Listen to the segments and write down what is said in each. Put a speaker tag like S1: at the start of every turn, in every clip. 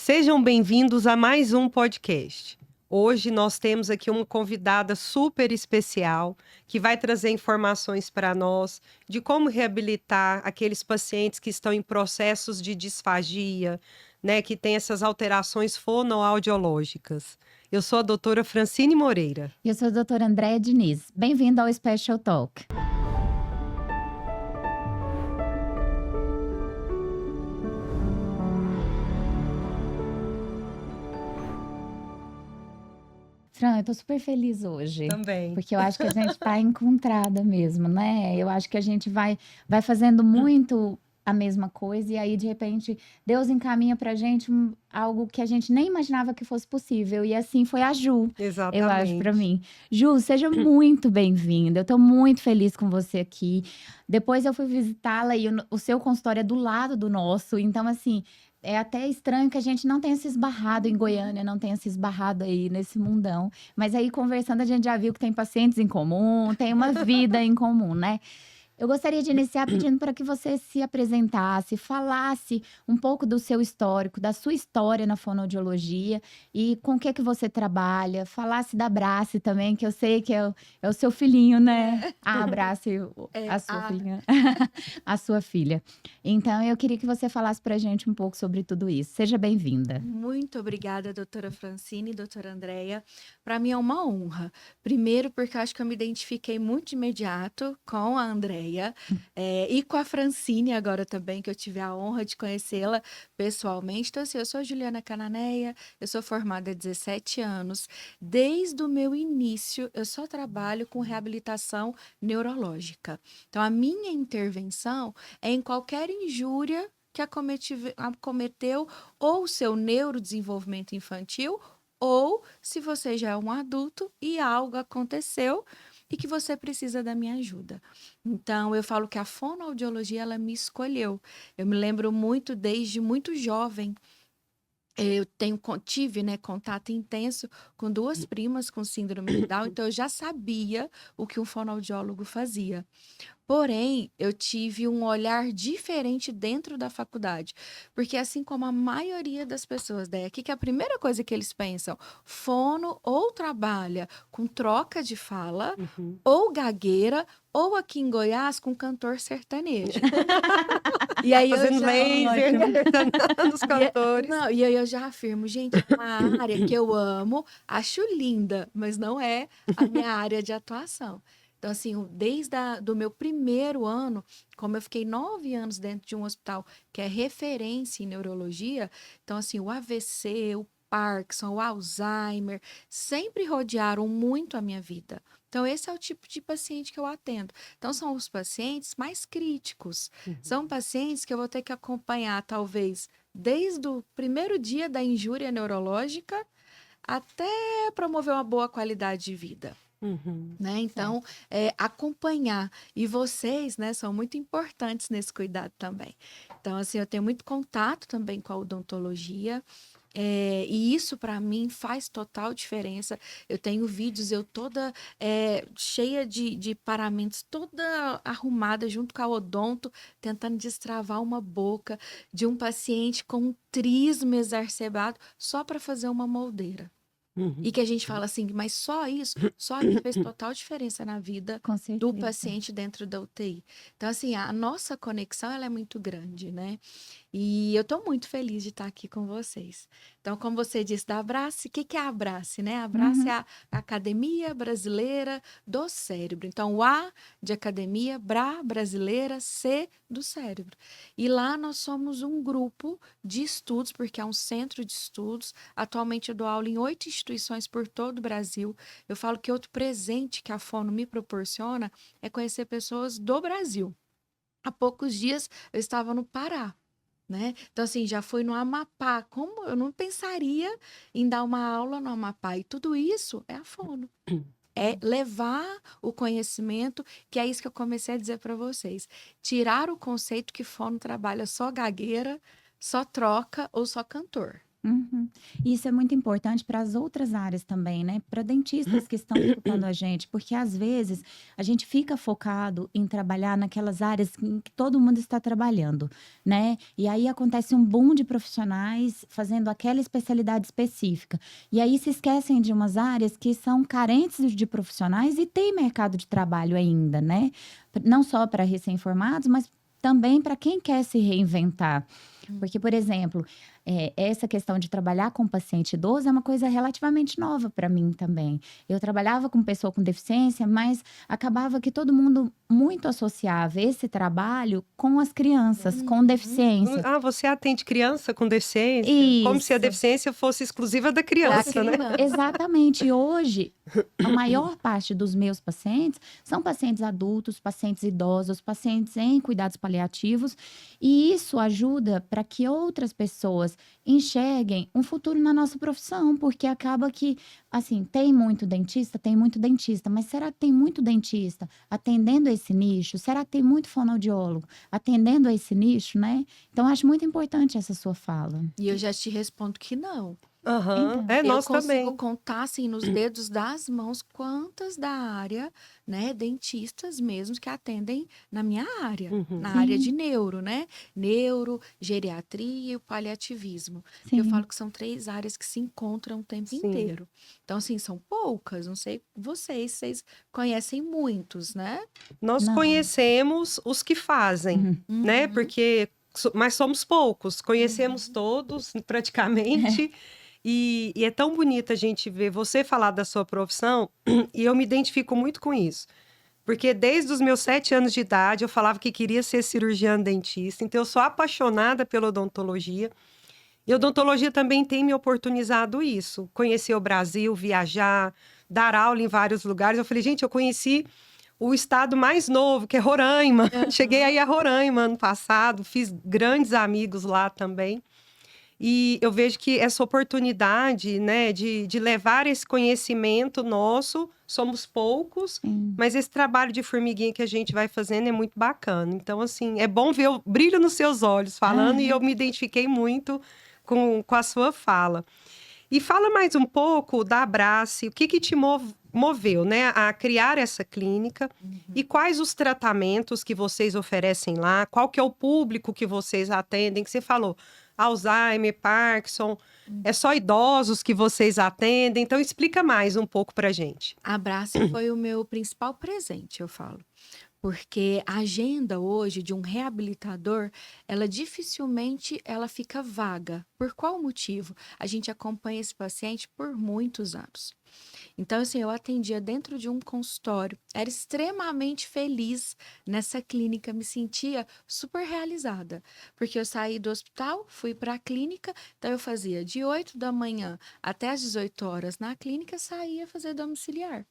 S1: Sejam bem-vindos a mais um podcast. Hoje nós temos aqui uma convidada super especial que vai trazer informações para nós de como reabilitar aqueles pacientes que estão em processos de disfagia, né, que tem essas alterações fonoaudiológicas. Eu sou a doutora Francine Moreira.
S2: Eu sou a doutora Andréa Diniz. Bem-vindo ao Special Talk. Fran, eu tô super feliz hoje.
S1: Também.
S2: Porque eu acho que a gente tá encontrada mesmo, né? Eu acho que a gente vai fazendo muito a mesma coisa e aí, de repente, Deus encaminha pra gente algo que a gente nem imaginava que fosse possível. E assim foi a Ju,
S1: Exatamente.
S2: eu acho, pra mim. Ju, seja muito bem-vinda. Eu tô muito feliz com você aqui. Depois eu fui visitá-la e o seu consultório é do lado do nosso. Então, assim, é até estranho que a gente não tenha se esbarrado em Goiânia, não tenha se esbarrado aí nesse mundão. Mas aí, conversando, a gente já viu que tem pacientes em comum, tem uma vida em comum, né? Eu gostaria de iniciar pedindo para que você se apresentasse, falasse um pouco do seu histórico, da sua história na fonoaudiologia e com o que você trabalha. Falasse da Brace também, que eu sei que é o seu filhinho, né? A Brace, a sua filhinha, a sua filha. Então, eu queria que você falasse para a gente um pouco sobre tudo isso. Seja bem-vinda.
S3: Muito obrigada, doutora Francine e doutora Andréa. Para mim é uma honra. Primeiro, porque eu acho que eu me identifiquei muito de imediato com a Andréa e com a Francine agora também, que eu tive a honra de conhecê-la pessoalmente. Então, assim, eu sou Juliana Cananeia, eu sou formada há 17 anos. Desde o meu início, eu só trabalho com reabilitação neurológica. Então, a minha intervenção é em qualquer injúria que acometeu ou seu neurodesenvolvimento infantil, ou se você já é um adulto e algo aconteceu e que você precisa da minha ajuda. Então, eu falo que a fonoaudiologia, ela me escolheu. Eu me lembro muito, desde muito jovem, eu tive, né, contato intenso com duas primas com síndrome de Down, então eu já sabia o que um fonoaudiólogo fazia. Porém, eu tive um olhar diferente dentro da faculdade, porque assim como a maioria das pessoas daqui, que a primeira coisa que eles pensam, fono ou trabalha com troca de fala, ou gagueira, ou aqui em Goiás com cantor sertanejo. E aí
S1: Fazendo laser, nos cantores.
S3: Não, e aí eu já afirmo, gente, é uma área que eu amo, acho linda, mas não é a minha área de atuação. Então, assim, desde do meu primeiro ano, como eu fiquei 9 anos dentro de um hospital que é referência em neurologia, então, assim, o AVC, o Parkinson, o Alzheimer, sempre rodearam muito a minha vida. Então, esse é o tipo de paciente que eu atendo. Então, são os pacientes mais críticos. São pacientes que eu vou ter que acompanhar, talvez, desde o primeiro dia da injúria neurológica até promover uma boa qualidade de vida. Né? Então, acompanhar. E vocês, né, são muito importantes nesse cuidado também. Então, assim, eu tenho muito contato também com a odontologia. E isso, para mim, faz total diferença. Eu tenho vídeos, eu toda cheia de paramentos, toda arrumada junto com a odonto, tentando destravar uma boca de um paciente com um trismo exacerbado só para fazer uma moldeira. E que a gente fala assim, mas só isso, só que fez total diferença na vida do paciente dentro da UTI. Então, assim, a nossa conexão, ela é muito grande, né? E eu estou muito feliz de estar aqui com vocês. Então, como você disse da Abrace, o que é a Abrace, né? A Abrace é a Academia Brasileira do Cérebro. Então, o A de academia, brasileira, C do cérebro. E lá nós somos um grupo de estudos, porque é um centro de estudos. Atualmente eu dou aula em 8 instituições por todo o Brasil. Eu falo que outro presente que a Fono me proporciona é conhecer pessoas do Brasil. Há poucos dias eu estava no Pará. Né? Então, assim, já fui no Amapá. Como eu não pensaria em dar uma aula no Amapá? E tudo isso é a fono. É levar o conhecimento, que é isso que eu comecei a dizer para vocês. Tirar o conceito que fono trabalha só gagueira, só troca ou só cantor.
S2: Uhum. Isso é muito importante para as outras áreas também, né? Para dentistas que estão escutando a gente, porque às vezes a gente fica focado em trabalhar naquelas áreas em que todo mundo está trabalhando, né? E aí acontece um boom de profissionais fazendo aquela especialidade específica. E aí se esquecem de umas áreas que são carentes de profissionais e tem mercado de trabalho ainda, né? Não só para recém-formados, mas também para quem quer se reinventar. Porque, por exemplo, essa questão de trabalhar com paciente idoso é uma coisa relativamente nova para mim também. Eu trabalhava com pessoa com deficiência, mas acabava que todo mundo muito associava esse trabalho com as crianças, com deficiência.
S1: Ah, você atende criança com deficiência? Como se a
S2: Isso.
S1: deficiência fosse exclusiva da
S3: Da
S1: criança, né?
S3: criança.
S2: Exatamente. E hoje, a maior parte dos meus pacientes são pacientes adultos, pacientes idosos, pacientes em cuidados paliativos. E isso ajuda para que outras pessoas enxerguem um futuro na nossa profissão, porque acaba que, assim, tem muito dentista, mas será que tem muito dentista atendendo a esse nicho? Será que tem muito fonoaudiólogo atendendo a esse nicho, né? Então, acho muito importante essa sua fala.
S3: E eu já te respondo que não.
S1: Aham.
S2: Então.
S1: É,
S3: Eu
S1: nós
S3: consigo
S1: também.
S3: contar, assim, nos dedos das mãos quantas da área, né, dentistas mesmos que atendem na minha área,
S1: Uhum.
S3: na área
S2: Sim.
S3: de neuro, né? Neuro, geriatria e o paliativismo. Eu
S2: Sim.
S3: falo que são 3 áreas que se encontram o tempo
S1: Sim.
S3: inteiro. Então, assim, são poucas, não sei vocês conhecem muitos, né?
S1: Nós
S2: Não.
S1: conhecemos os que fazem,
S2: Uhum.
S1: né?
S3: Uhum.
S1: Porque, mas somos poucos, conhecemos todos, praticamente. E é tão bonito a gente ver você falar da sua profissão, e eu me identifico muito com isso. Porque desde os meus 7 anos de idade, eu falava que queria ser cirurgiã dentista. Então, eu sou apaixonada pela odontologia. E a odontologia também tem me oportunizado isso. Conhecer o Brasil, viajar, dar aula em vários lugares. Eu falei, gente, eu conheci o estado mais novo, que é Roraima. Cheguei aí a Roraima ano passado, fiz grandes amigos lá também. E eu vejo que essa oportunidade, né, de levar esse conhecimento nosso, somos poucos,
S2: Sim.
S1: mas esse trabalho de formiguinha que a gente vai fazendo é muito bacana. Então, assim, é bom ver o brilho nos seus olhos falando, e eu me identifiquei muito com a sua fala. E fala mais um pouco da Abrace, o que te moveu, né, a criar essa clínica e quais os tratamentos que vocês oferecem lá, qual que é o público que vocês atendem, que você falou, Alzheimer, Parkinson, é só idosos que vocês atendem, então explica mais um pouco pra gente.
S3: Abrace foi o meu principal presente, eu falo. Porque a agenda hoje de um reabilitador, ela dificilmente ela fica vaga. Por qual motivo? A gente acompanha esse paciente por muitos anos. Então, assim, eu atendia dentro de um consultório, era extremamente feliz nessa clínica, me sentia super realizada, porque eu saí do hospital, fui para a clínica, então eu fazia de 8 da manhã até as 18 horas na clínica, saía fazer domiciliar.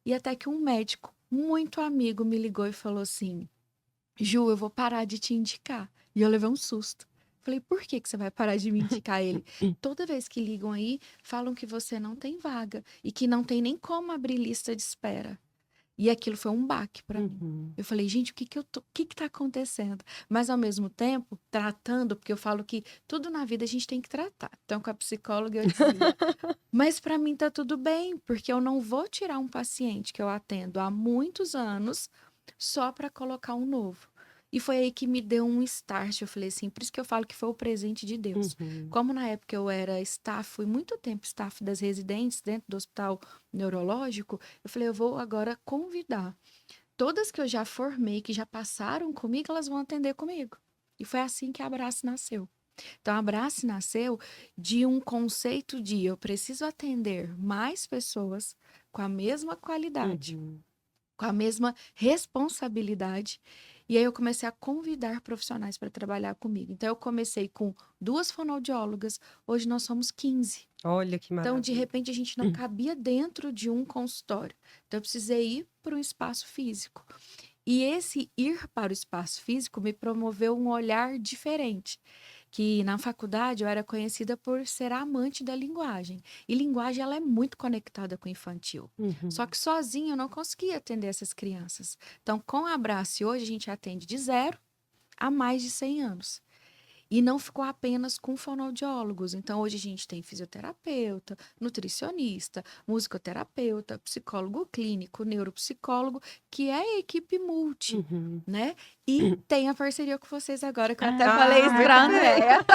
S3: E até que um médico muito amigo me ligou e falou assim: Ju, eu vou parar de te indicar. E eu levei um susto. Falei, por que que você vai parar de me indicar ele? Toda vez que ligam aí, falam que você não tem vaga e que não tem nem como abrir lista de espera. E aquilo foi um baque para mim.
S1: Uhum.
S3: Eu falei, gente, o que que tá acontecendo? Mas ao mesmo tempo, tratando, porque eu falo que tudo na vida a gente tem que tratar. Então, com a psicóloga eu dizia, mas para mim tá tudo bem, porque eu não vou tirar um paciente que eu atendo há muitos anos só para colocar um novo. E foi aí que me deu um start. Eu falei assim, por isso que eu falo que foi o presente de Deus.
S1: Uhum.
S3: Como na época eu era staff, fui muito tempo staff das residentes dentro do hospital neurológico, eu falei, eu vou agora convidar. Todas que eu já formei, que já passaram comigo, elas vão atender comigo. E foi assim que a Abrace nasceu. Então, a Abrace nasceu de um conceito de eu preciso atender mais pessoas com a mesma qualidade,
S1: Uhum.
S3: com a mesma responsabilidade. E aí eu comecei a convidar profissionais para trabalhar comigo. Então, eu comecei com 2 fonoaudiólogas, hoje nós somos 15.
S1: Olha que
S3: Então, de
S1: maravilha.
S3: repente, a gente não cabia dentro de um consultório. Então, eu precisei ir para um espaço físico. E esse ir para o espaço físico me promoveu um olhar diferente. Que na faculdade eu era conhecida por ser a amante da linguagem. E linguagem ela é muito conectada com o infantil.
S1: Uhum.
S3: Só que sozinha eu não conseguia atender essas crianças. Então, com a Abrace hoje a gente atende de 0 a mais de 100 anos. E não ficou apenas com fonoaudiólogos. Então, hoje a gente tem fisioterapeuta, nutricionista, musicoterapeuta, psicólogo clínico, neuropsicólogo, que é a equipe multi, né? E tem a parceria com vocês agora, que eu até falei isso para a Andréia.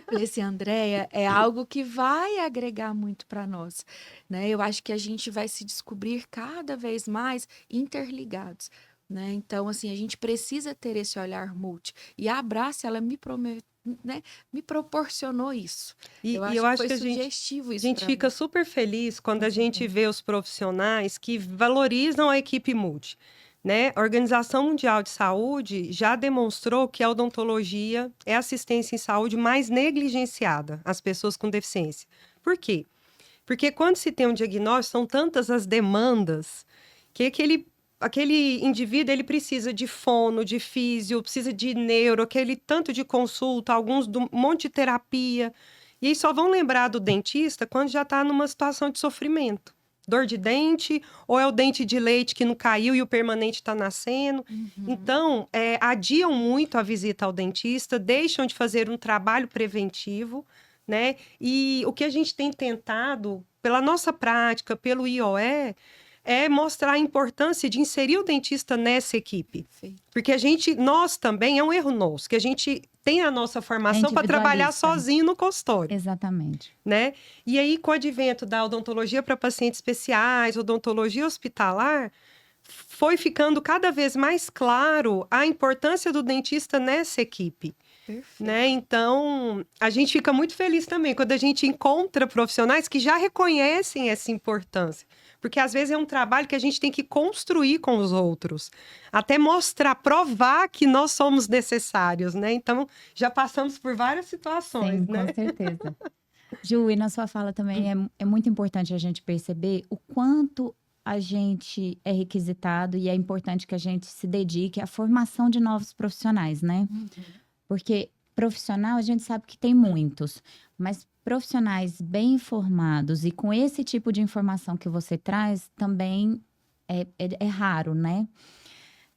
S3: Falei assim, Andréia, é algo que vai agregar muito para nós, né? Eu acho que a gente vai se descobrir cada vez mais interligados. Né? Então, assim, a gente precisa ter esse olhar multi. E a Abrace, ela me proporcionou isso.
S1: E
S3: eu
S1: eu acho
S3: que
S1: que
S3: foi sugestivo
S1: a
S3: isso
S1: gente
S3: pra
S1: fica
S3: mim.
S1: super feliz quando a
S2: Com
S1: gente
S2: certeza.
S1: vê os profissionais que valorizam a equipe multi, né? A Organização Mundial de Saúde já demonstrou que a odontologia é a assistência em saúde mais negligenciada às pessoas com deficiência. Por quê? Porque quando se tem um diagnóstico, são tantas as demandas que aquele indivíduo ele precisa de fono, de físio, precisa de neuro, aquele tanto de consulta, alguns um monte de terapia. E aí só vão lembrar do dentista quando já está numa situação de sofrimento. Dor de dente, ou é o dente de leite que não caiu e o permanente está nascendo. Então, adiam muito a visita ao dentista, deixam de fazer um trabalho preventivo, né? E o que a gente tem tentado, pela nossa prática, pelo IOE, é mostrar a importância de inserir o dentista nessa equipe.
S3: Perfeito.
S1: Porque nós também, é um erro nosso, que a gente tem a nossa formação para trabalhar
S2: individualista.
S1: sozinho no consultório,
S2: Exatamente.
S1: né? E aí, com o advento da odontologia para pacientes especiais, odontologia hospitalar, foi ficando cada vez mais claro a importância do dentista nessa equipe.
S3: Perfeito.
S1: Né? Então, a gente fica muito feliz também quando a gente encontra profissionais que já reconhecem essa importância. Porque às vezes é um trabalho que a gente tem que construir com os outros. Até mostrar, provar que nós somos necessários, né? Então, já passamos por várias situações,
S2: Sim,
S1: né?
S2: com certeza. Ju, e na sua fala também é muito importante a gente perceber o quanto a gente é requisitado e é importante que a gente se dedique à formação de novos profissionais, né? Porque profissional a gente sabe que tem muitos, mas profissionais bem informados e com esse tipo de informação que você traz também é raro, né?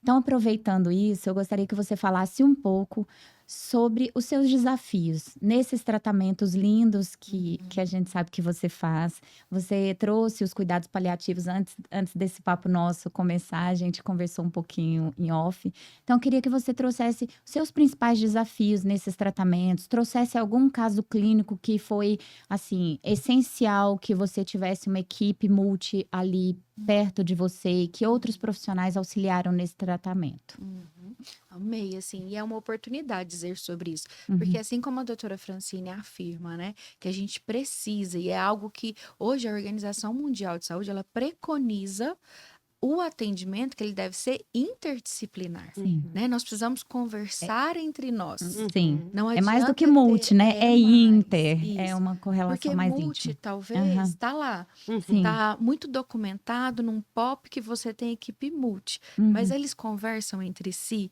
S2: Então, aproveitando isso, eu gostaria que você falasse um pouco sobre os seus desafios nesses tratamentos lindos que a gente sabe que você faz. Você trouxe os cuidados paliativos antes desse papo nosso começar, a gente conversou um pouquinho em off. Então, eu queria que você trouxesse os seus principais desafios nesses tratamentos, trouxesse algum caso clínico que foi, assim, essencial que você tivesse uma equipe multi ali perto de você e que outros profissionais auxiliaram nesse tratamento.
S3: Amei, assim, e é uma oportunidade dizer sobre isso. Porque assim como a doutora Francine afirma, né, que a gente precisa, e é algo que hoje a Organização Mundial de Saúde, ela preconiza o atendimento que ele deve ser interdisciplinar,
S2: Sim.
S3: né? Nós precisamos conversar entre nós.
S2: Sim.
S3: Não
S2: É mais do
S3: adianta
S2: que multi, né? É
S3: mais.
S2: inter. É
S3: Isso.
S2: uma correlação
S3: Porque
S2: mais
S3: multi,
S2: íntima.
S3: talvez, está lá.
S2: Sim.
S3: Está muito documentado num POP que você tem equipe multi. Mas eles conversam entre si,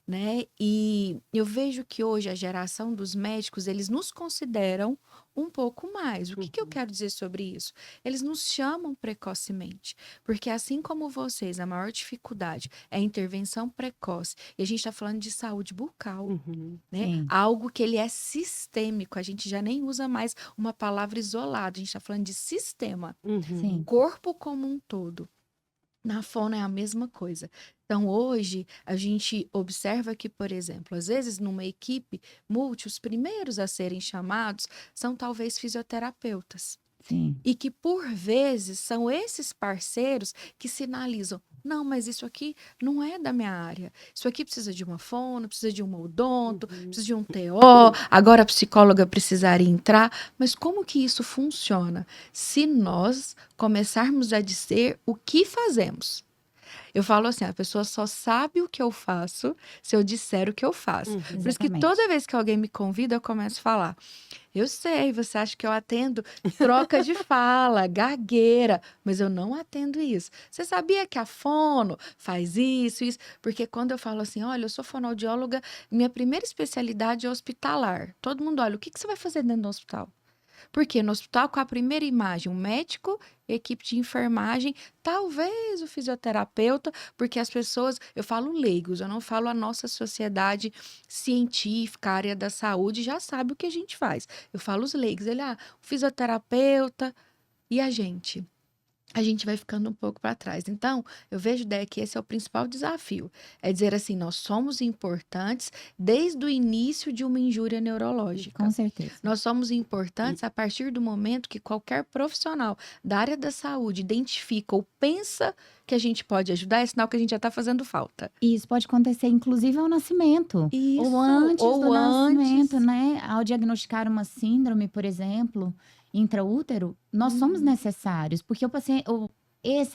S3: né? E eu vejo que hoje a geração dos médicos, eles nos consideram um pouco mais. O que eu quero dizer sobre isso? Eles nos chamam precocemente, porque assim como vocês, a maior dificuldade é a intervenção precoce, e a gente está falando de saúde bucal, né?
S2: Sim.
S3: Algo que ele é sistêmico, a gente já nem usa mais uma palavra isolada, a gente está falando de sistema,
S2: Sim.
S3: corpo como um todo. Na fono é a mesma coisa. Então, hoje, a gente observa que, por exemplo, às vezes numa equipe multi, os primeiros a serem chamados são talvez fisioterapeutas.
S2: Sim.
S3: E que, por vezes, são esses parceiros que sinalizam: não, mas isso aqui não é da minha área. Isso aqui precisa de uma fono, precisa de um odonto, precisa de um TO, agora a psicóloga precisaria entrar. Mas como que isso funciona? Se nós começarmos a dizer o que fazemos. Eu falo assim, a pessoa só sabe o que eu faço se eu disser o que eu faço. Por isso que
S2: Exatamente.
S3: toda vez que alguém me convida, eu começo a falar: eu sei, você acha que eu atendo troca de fala, gagueira, mas eu não atendo isso. Você sabia que a fono faz isso? Porque quando eu falo assim, olha, eu sou fonoaudióloga, minha primeira especialidade é hospitalar. Todo mundo olha, o que você vai fazer dentro do hospital? Porque no hospital, com a primeira imagem, um médico, equipe de enfermagem, talvez o fisioterapeuta, porque as pessoas, eu falo leigos, eu não falo a nossa sociedade científica, a área da saúde, já sabe o que a gente faz. Eu falo os leigos, o fisioterapeuta e a gente. A gente vai ficando um pouco para trás. Então, eu vejo, Dé, que esse é o principal desafio. É dizer assim, nós somos importantes desde o início de uma injúria neurológica.
S2: Com certeza.
S3: Nós somos importantes a partir do momento que qualquer profissional da área da saúde identifica ou pensa que a gente pode ajudar, é sinal que a gente já está fazendo falta.
S2: E isso pode acontecer, inclusive, ao nascimento.
S3: Isso,
S2: Ou antes
S3: ou
S2: do nascimento,
S3: antes.
S2: né? Ao diagnosticar uma síndrome, por exemplo, intraútero, nós somos necessários. Porque o paciente,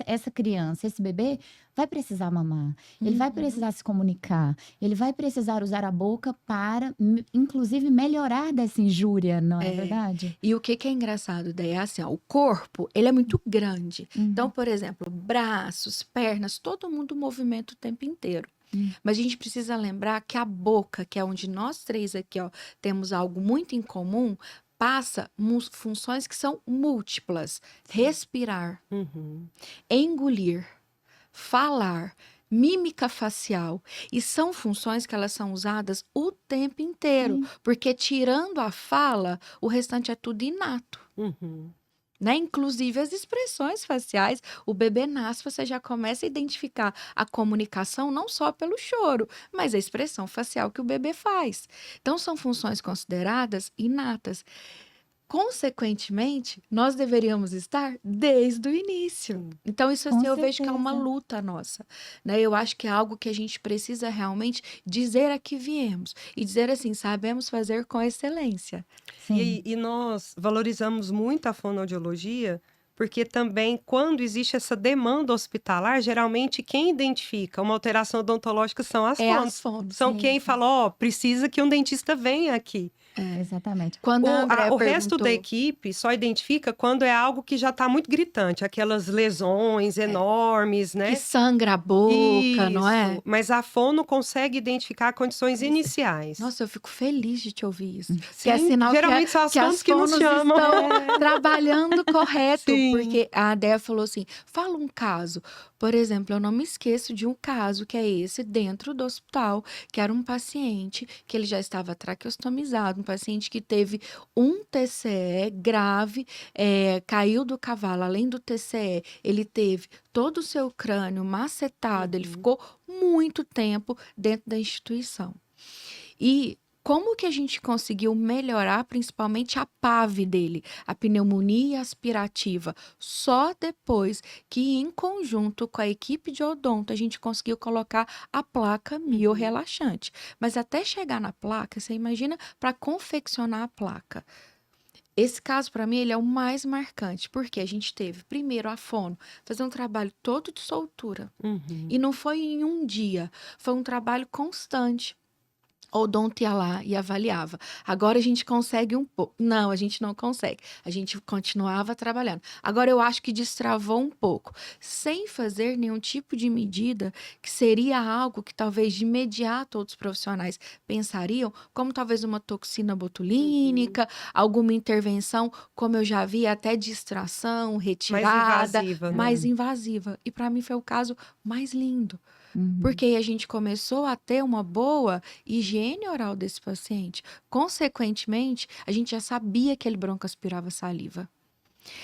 S2: essa criança, esse bebê, vai precisar mamar. Ele vai precisar se comunicar. Ele vai precisar usar a boca para, inclusive, melhorar dessa injúria, não é verdade?
S3: E o que é engraçado daí é assim, ó, o corpo, ele é muito grande. Então, por exemplo, braços, pernas, todo mundo movimenta o tempo inteiro. Mas a gente precisa lembrar que a boca, que é onde nós três aqui, ó, temos algo muito em comum, passa funções que são múltiplas. Respirar, engolir, falar, mímica facial. E são funções que elas são usadas o tempo inteiro. Porque tirando a fala, o restante é tudo inato. Né? Inclusive as expressões faciais, o bebê nasce, você já começa a identificar a comunicação não só pelo choro, mas a expressão facial que o bebê faz. Então, são funções consideradas inatas. Consequentemente, nós deveríamos estar desde o início. Então, isso assim, eu vejo que é uma luta nossa. Né? Eu acho que é algo que a gente precisa realmente dizer a que viemos. E dizer assim, sabemos fazer com excelência.
S1: E nós valorizamos muito a fonoaudiologia, porque também, quando existe essa demanda hospitalar, geralmente quem identifica uma alteração odontológica são as fonos. São quem fala, ó, precisa que um dentista venha aqui.
S2: Exatamente.
S3: Quando
S1: o resto da equipe só identifica quando é algo que já está muito gritante, aquelas lesões enormes, né?
S3: Que sangra a boca, não é?
S1: Mas a fono consegue identificar condições iniciais.
S3: Nossa, eu fico feliz de te ouvir isso.
S1: Sim,
S3: que é sinal
S1: geralmente são as fonos que nos chamam.
S3: Estão trabalhando correto. Sim. Porque a Dea falou assim, fala um caso. Por exemplo, eu não me esqueço de um caso que é esse dentro do hospital, que era um paciente que ele já estava traqueostomizado, um paciente que teve um TCE grave, caiu do cavalo. Além do TCE, ele teve todo o seu crânio macetado, ele ficou muito tempo dentro da instituição. E como que a gente conseguiu melhorar principalmente a PAV dele, a pneumonia aspirativa? Só depois que, em conjunto com a equipe de odonto, a gente conseguiu colocar a placa miorrelaxante. Mas até chegar na placa, você imagina para confeccionar a placa. Esse caso, para mim, ele é o mais marcante, porque a gente teve, primeiro, a fono, fazer um trabalho todo de soltura. E não foi em um dia, foi um trabalho constante. O odonto ia lá e avaliava. Agora a gente consegue um pouco. Não, a gente não consegue. A gente continuava trabalhando. Agora eu acho que destravou um pouco, sem fazer nenhum tipo de medida que seria algo que talvez de imediato outros profissionais pensariam, como talvez uma toxina botulínica, alguma intervenção, como eu já vi, até de extração, retirada, mais invasiva. E para mim foi o caso mais lindo. Porque aí a gente começou a ter uma boa higiene oral desse paciente. Consequentemente, a gente já sabia que ele broncoaspirava saliva.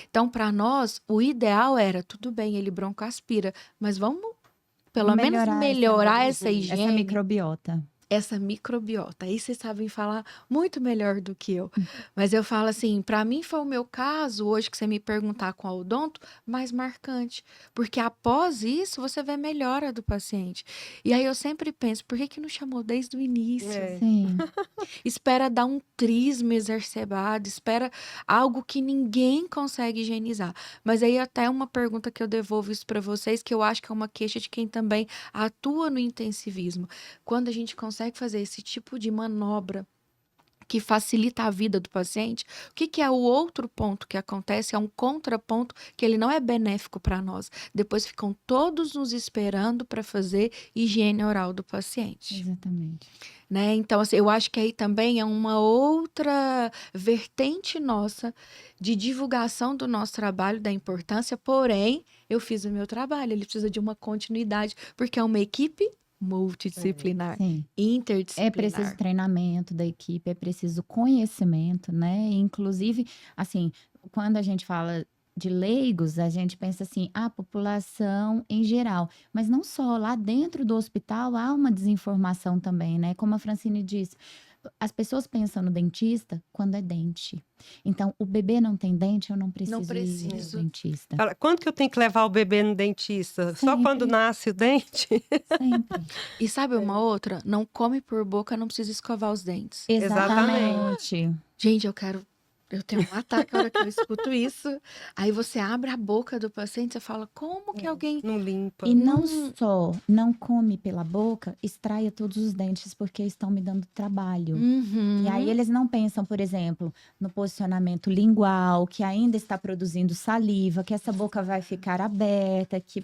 S3: Então, para nós, o ideal era, tudo bem, ele broncoaspira, mas vamos pelo menos melhorar essa higiene.
S2: Essa microbiota.
S3: Essa microbiota. Aí vocês sabem falar muito melhor do que eu. Mas eu falo assim, para mim foi o meu caso, hoje que você me perguntar com a odonto, mais marcante. Porque após isso, você vê a melhora do paciente. E aí eu sempre penso, por que não chamou desde o início?
S2: Sim.
S3: Espera dar um trismo exacerbado, espera algo que ninguém consegue higienizar. Mas aí até uma pergunta que eu devolvo isso para vocês, que eu acho que é uma queixa de quem também atua no intensivismo. Quando a gente consegue fazer esse tipo de manobra que facilita a vida do paciente, o que que é o outro ponto que acontece? É um contraponto que ele não é benéfico para nós. Depois ficam todos nos esperando para fazer higiene oral do paciente,
S2: Exatamente.
S3: né? Então, assim, eu acho que aí também é uma outra vertente nossa de divulgação do nosso trabalho, da importância, porém, eu fiz o meu trabalho, ele precisa de uma continuidade, porque é uma equipe multidisciplinar,
S2: Sim. É
S3: interdisciplinar.
S2: preciso treinamento da equipe, é preciso conhecimento, né? Inclusive, assim, quando a gente fala de leigos, a gente pensa assim, a população em geral. Mas não só, lá dentro do hospital há uma desinformação também, né? Como a Francine disse, as pessoas pensam no dentista quando é dente. Então, o bebê não tem dente, eu não preciso ir ao
S3: preciso.
S2: dentista.
S1: Fala, quando que eu tenho que levar o bebê no dentista? Só quando
S2: Sempre.
S1: nasce o dente?
S2: Sempre.
S3: E sabe uma outra? Não come por boca, não precisa escovar os dentes.
S2: Exatamente.
S3: Gente, eu tenho um ataque a hora que eu escuto isso. Aí você abre a boca do paciente, você fala, como que alguém...
S1: Não limpa.
S2: E não só não come pela boca, extraia todos os dentes porque estão me dando trabalho.
S3: Uhum.
S2: E aí eles não pensam, por exemplo, no posicionamento lingual, que ainda está produzindo saliva, que essa boca vai ficar aberta, que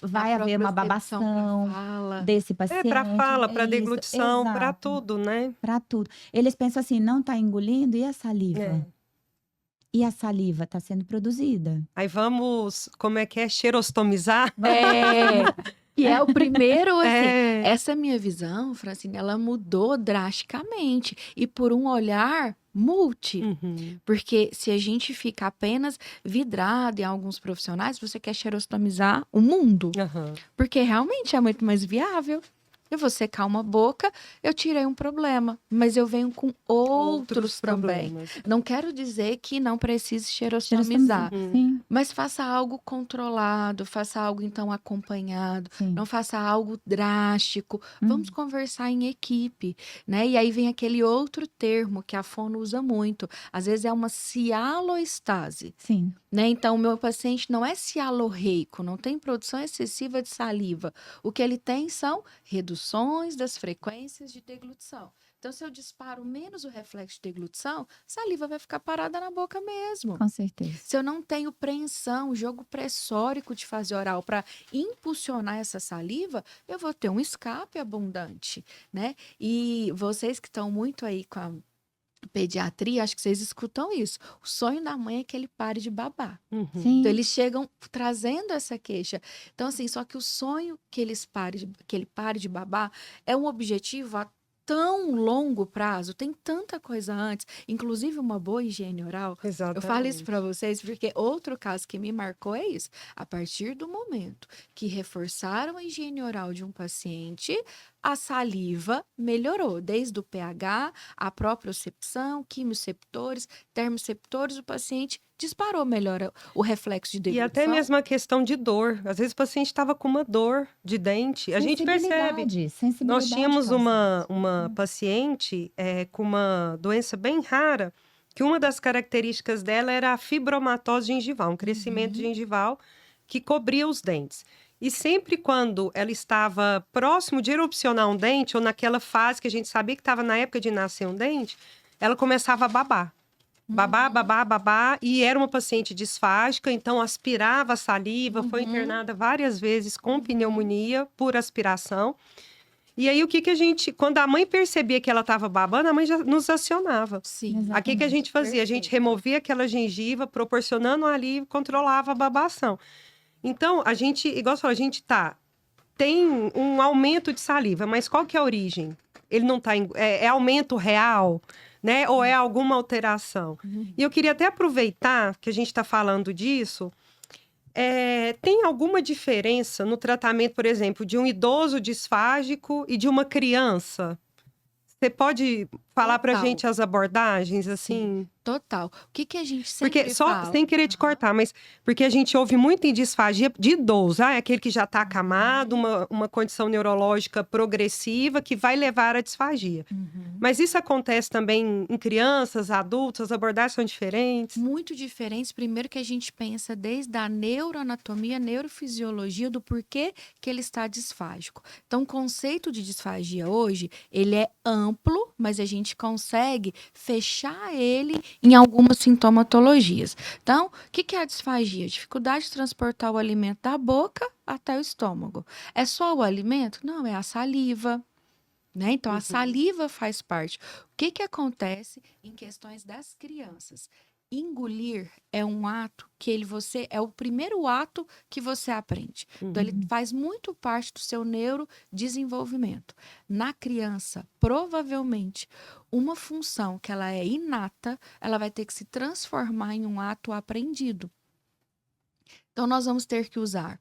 S2: vai
S3: A
S2: haver uma
S3: própria recepção pra
S2: babação
S3: fala.
S2: desse
S1: É
S2: paciente.
S1: para fala, para
S2: isso,
S1: deglutição, para
S2: exato,
S1: tudo, né?
S2: para tudo. Eles pensam assim, não está engolindo, e a saliva?
S1: É.
S2: E a saliva está sendo produzida.
S1: Aí vamos, como é que é? Cheirostomizar?
S3: É, que é o primeiro, assim.
S1: É.
S3: Essa minha visão, Francine, ela mudou drasticamente. E por um olhar multi.
S1: Uhum.
S3: Porque se a gente fica apenas vidrado em alguns profissionais, você quer cheirostomizar o mundo.
S1: Aham.
S3: Porque realmente é muito mais viável. Eu vou secar uma boca, eu tirei um problema, mas eu venho com outros problemas. Não quero dizer que não precise cheirostomizar,
S1: Uhum.
S2: Sim,
S3: mas faça algo controlado, faça algo então acompanhado,
S2: sim.
S3: não faça algo drástico. Vamos conversar em equipe, né? E aí vem aquele outro termo que a fono usa muito. Às vezes é uma cialoestase,
S2: Sim.
S3: né? Então, o meu paciente não é cialorreico, não tem produção excessiva de saliva. O que ele tem são reduções das frequências de deglutição. Então, se eu disparo menos o reflexo de deglutição, a saliva vai ficar parada na boca mesmo.
S2: Com certeza.
S3: Se eu não tenho preensão, jogo pressórico de fase oral para impulsionar essa saliva, eu vou ter um escape abundante, né? E vocês que estão muito aí com a pediatria, acho que vocês escutam isso. O sonho da mãe é que ele pare de babar.
S1: Uhum.
S2: Sim.
S3: Então, eles chegam trazendo essa queixa. Então, assim, só que o sonho que ele pare de babar é um objetivo a tão longo prazo, tem tanta coisa antes, inclusive uma boa higiene oral. Eu falo isso
S1: Exatamente.
S3: para vocês porque outro caso que me marcou é isso. A partir do momento que reforçaram a higiene oral de um paciente, a saliva melhorou, desde o pH, a propriocepção, quimioceptores, termoceptores, o paciente disparou melhor o reflexo de
S1: E
S3: deglutição.
S1: até mesmo a questão de dor. Às vezes o paciente estava com uma dor de dente. A gente percebe.
S2: Sensibilidade
S1: Nós tínhamos
S2: calça.
S1: uma paciente com uma doença bem rara, que uma das características dela era a fibromatose gengival, um crescimento gengival que cobria os dentes. E sempre quando ela estava próximo de erupcionar um dente, ou naquela fase que a gente sabia que estava na época de nascer um dente, ela começava a babar. Babar, babar, babar, e era uma paciente disfágica, então aspirava a saliva, foi internada várias vezes com pneumonia por aspiração. E aí, o que a gente... Quando a mãe percebia que ela estava babando, a mãe já nos acionava.
S3: Sim.
S2: Exato.
S1: Aqui que a gente fazia? A gente
S3: Perfeito.
S1: removia aquela gengiva, proporcionando um alívio, controlava a babação. Então, a gente, igual você falou, a gente tem um aumento de saliva, mas qual que é a origem? Ele não está... É aumento real, né? Ou é alguma alteração? E eu queria até aproveitar que a gente está falando disso. Tem alguma diferença no tratamento, por exemplo, de um idoso disfágico e de uma criança? Você pode falar para a
S3: Total.
S1: gente as abordagens, assim?
S3: Total. O que a gente sempre
S1: Porque, só
S3: fala?
S1: sem querer te cortar, mas porque a gente ouve muito em disfagia de idoso, é aquele que já está acamado, uma condição neurológica progressiva que vai levar à disfagia. Mas isso acontece também em crianças, adultos, as abordagens são diferentes?
S3: Muito diferentes. Primeiro que a gente pensa desde a neuroanatomia, neurofisiologia, do porquê que ele está disfágico. Então, o conceito de disfagia hoje, ele é amplo, mas a gente gente consegue fechar ele em algumas sintomatologias. Então, o que é a disfagia? Dificuldade de transportar o alimento da boca até o estômago. É só o alimento? Não, é a saliva. Né? Então, a saliva faz parte. O que acontece em questões das crianças? Engolir é um ato que é o primeiro ato que você aprende. Então, ele faz muito parte do seu neurodesenvolvimento. Na criança, provavelmente, uma função que ela é inata, ela vai ter que se transformar em um ato aprendido. Então, nós vamos ter que usar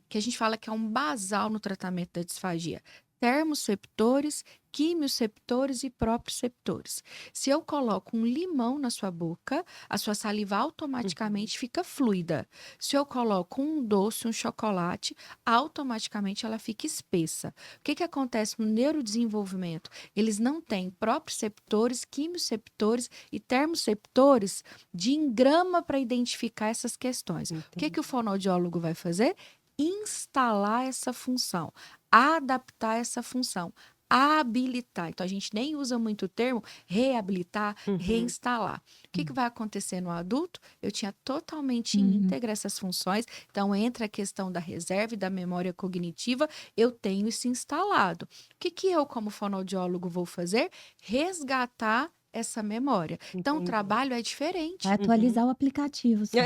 S3: que a gente fala que é um basal no tratamento da disfagia, termoceptores, quimioceptores e proprioceptores. Se eu coloco um limão na sua boca, a sua saliva automaticamente fica fluida. Se eu coloco um doce, um chocolate, automaticamente ela fica espessa. O que acontece no neurodesenvolvimento? Eles não têm proprioceptores, quimioceptores e termoceptores de engrama para identificar essas questões. O que o fonoaudiólogo vai fazer? Instalar essa função, adaptar essa função, habilitar. Então, a gente nem usa muito o termo reabilitar, reinstalar. O que vai acontecer no adulto? Eu tinha totalmente íntegra essas funções, então entra a questão da reserva e da memória cognitiva, eu tenho isso instalado. O que eu, como fonoaudiólogo, vou fazer? Resgatar essa memória. Então, o trabalho é diferente.
S2: Vai atualizar o aplicativo só.